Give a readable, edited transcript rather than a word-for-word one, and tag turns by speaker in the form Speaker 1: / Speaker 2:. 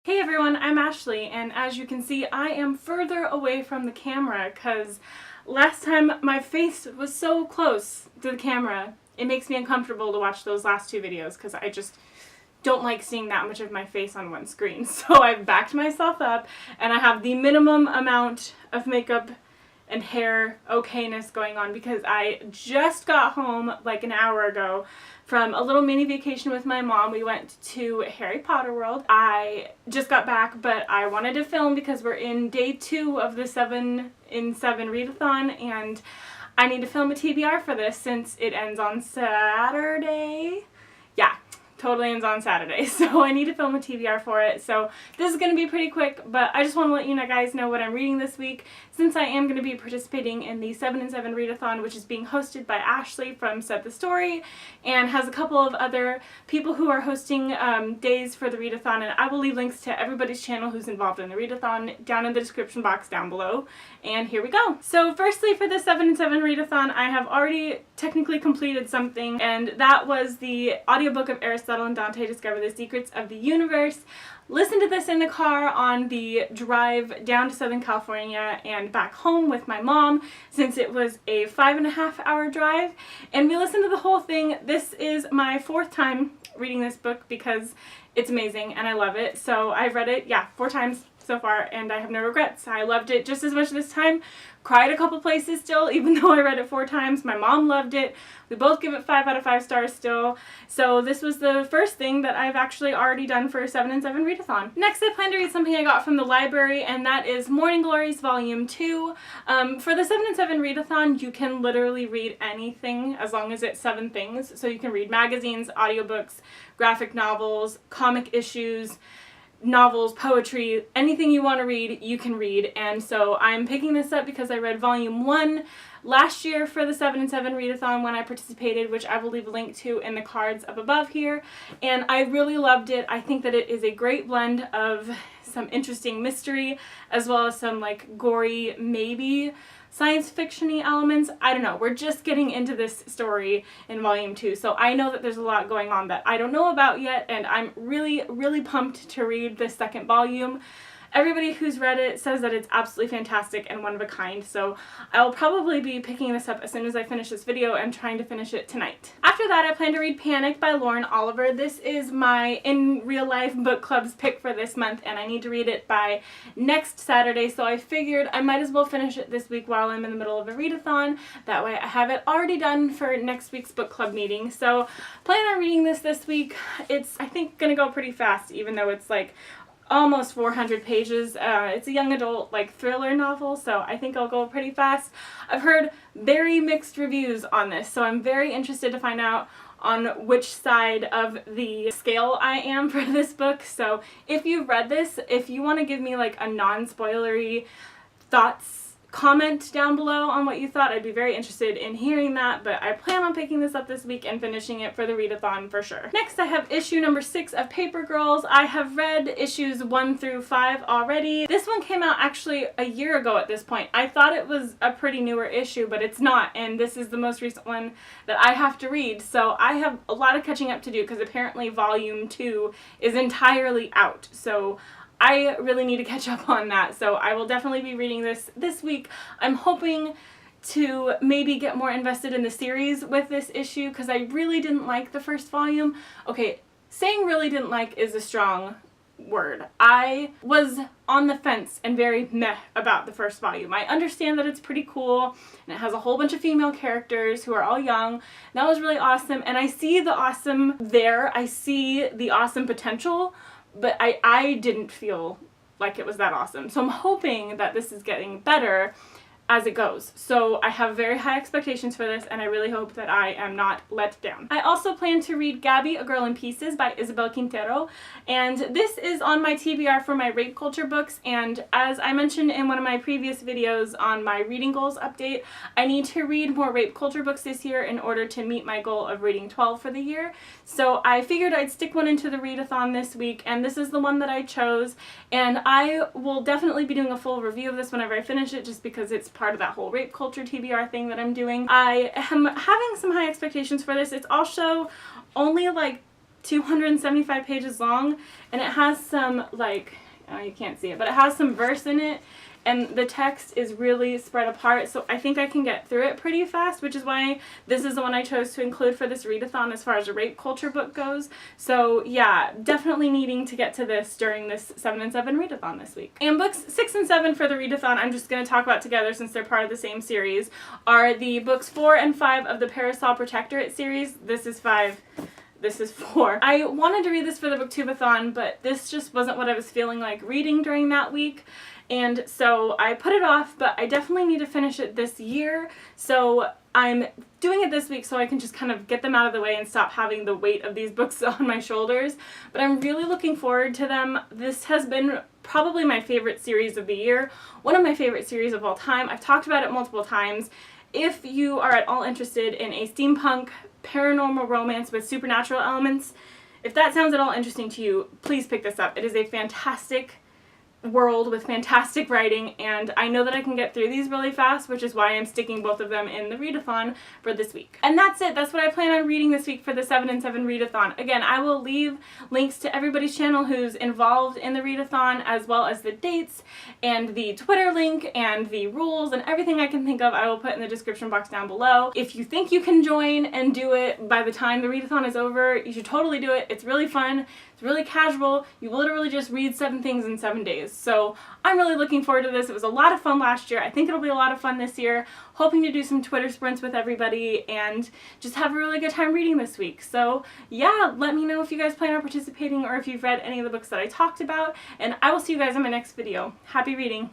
Speaker 1: Hey everyone, I'm Ashley, and as you can see, I am further away from the camera because last time my face was so close to the camera. It makes me uncomfortable to watch those last two videos because I just don't like seeing that much of my face on one screen. So I've backed myself up and I have the minimum amount of makeup and hair okayness going on because I just got home like an hour ago from a little mini vacation with my mom. We went to Harry Potter World. I just got back, but I wanted to film because we're in day 2 of the 7 in 7 readathon, and I need to film a TBR for this since it ends on Saturday. Yeah, totally ends on Saturday, so I need to film a TBR for it. So this is going to be pretty quick, but I just want to let you guys know what I'm reading this week, since I am going to be participating in the 7 in 7 readathon, which is being hosted by Ashley from Said the Story, and has a couple of other people who are hosting days for the readathon, and I will leave links to everybody's channel who's involved in the readathon down in the description box down below. And here we go. So firstly, for the 7 in 7 readathon, I have already technically completed something, and that was the audiobook of Aristotle and Dante Discover the Secrets of the Universe. Listen to this in the car on the drive down to Southern California and back home with my mom, since it was a 5.5-hour drive, and we listened to the whole thing. This is my 4th time reading this book because it's amazing and I love it. So I've read it, 4 times so far, and I have no regrets. I loved it just as much this time. Cried a couple places still, even though I read it 4 times. My mom loved it. We both give it 5 out of 5 stars still. So this was the first thing that I've actually already done for a 7 in 7 readathon. Next, I plan to read something I got from the library, and that is Morning Glories Volume 2. For the 7 in 7 readathon, you can literally read anything as long as it's 7 things. So you can read magazines, audiobooks, graphic novels, comic issues, novels, poetry, anything you want to read, you can read. And so I'm picking this up because I read Volume 1 last year for the 7 in 7 readathon when I participated, which I will leave a link to in the cards up above here. And I really loved it. I think that it is a great blend of some interesting mystery as well as some like gory, maybe science fiction-y elements. I don't know. We're just getting into this story in Volume 2, so I know that there's a lot going on that I don't know about yet, and I'm really, really pumped to read this second volume. Everybody who's read it says that it's absolutely fantastic and one of a kind, so I'll probably be picking this up as soon as I finish this video and trying to finish it tonight. After that, I plan to read Panic by Lauren Oliver. This is my in real life book club's pick for this month, and I need to read it by next Saturday, so I figured I might as well finish it this week while I'm in the middle of a readathon. That way I have it already done for next week's book club meeting. So plan on reading this week. It's, I think, gonna go pretty fast, even though it's like almost 400 pages. It's a young adult like thriller novel, so I think I'll go pretty fast. I've heard very mixed reviews on this, so I'm very interested to find out on which side of the scale I am for this book. So if you've read this, if you want to give me like a non-spoilery thoughts comment down below on what you thought, I'd be very interested in hearing that, but I plan on picking this up this week and finishing it for the readathon for sure. Next, I have issue number 6 of Paper Girls. I have read issues 1 through 5 already. This one came out actually a year ago at this point. I thought it was a pretty newer issue, but it's not, and this is the most recent one that I have to read, so I have a lot of catching up to do because apparently Volume 2 is entirely out, so I really need to catch up on that. So I will definitely be reading this week. I'm hoping to maybe get more invested in the series with this issue because I really didn't like the first volume. Okay, saying really didn't like is a strong word. I was on the fence and very meh about the first volume. I understand that it's pretty cool and it has a whole bunch of female characters who are all young. That was really awesome, and I see the awesome there. I see the awesome potential, but I didn't feel like it was that awesome. So I'm hoping that this is getting better as it goes. So I have very high expectations for this, and I really hope that I am not let down. I also plan to read Gabby, A Girl in Pieces by Isabel Quintero, and this is on my TBR for my rape culture books, and as I mentioned in one of my previous videos on my reading goals update, I need to read more rape culture books this year in order to meet my goal of reading 12 for the year. So I figured I'd stick one into the readathon this week, and this is the one that I chose, and I will definitely be doing a full review of this whenever I finish it, just because it's part of that whole rape culture TBR thing that I'm doing. I am having some high expectations for this. It's also only like 275 pages long, and it has some, like, oh, you can't see it, but it has some verse in it, and the text is really spread apart, so I think I can get through it pretty fast, which is why this is the one I chose to include for this readathon as far as a rape culture book goes. So yeah, definitely needing to get to this during this 7 and 7 readathon this week. And books 6 and 7 for the readathon, I'm just going to talk about together since they're part of the same series, are the books 4 and 5 of the Parasol Protectorate series. This is 5. This is 4. I wanted to read this for the booktubeathon, but this just wasn't what I was feeling like reading during that week. And so I put it off, but I definitely need to finish it this year. So I'm doing it this week so I can just kind of get them out of the way and stop having the weight of these books on my shoulders. But I'm really looking forward to them. This has been probably my favorite series of the year, one of my favorite series of all time. I've talked about it multiple times. If you are at all interested in a steampunk paranormal romance with supernatural elements, if that sounds at all interesting to you, please pick this up. It is a fantastic world with fantastic writing, and I know that I can get through these really fast, which is why I'm sticking both of them in the readathon for this week. And that's it. That's what I plan on reading this week for the 7 and 7 readathon. Again, I will leave links to everybody's channel who's involved in the readathon, as well as the dates and the Twitter link and the rules and everything I can think of. I will put in the description box down below. If you think you can join and do it by the time the readathon is over, you should totally do it. It's really fun. It's really casual. You literally just read 7 things in 7 days. So I'm really looking forward to this. It was a lot of fun last year. I think it'll be a lot of fun this year. Hoping to do some Twitter sprints with everybody and just have a really good time reading this week. So yeah, let me know if you guys plan on participating or if you've read any of the books that I talked about, and I will see you guys in my next video. Happy reading!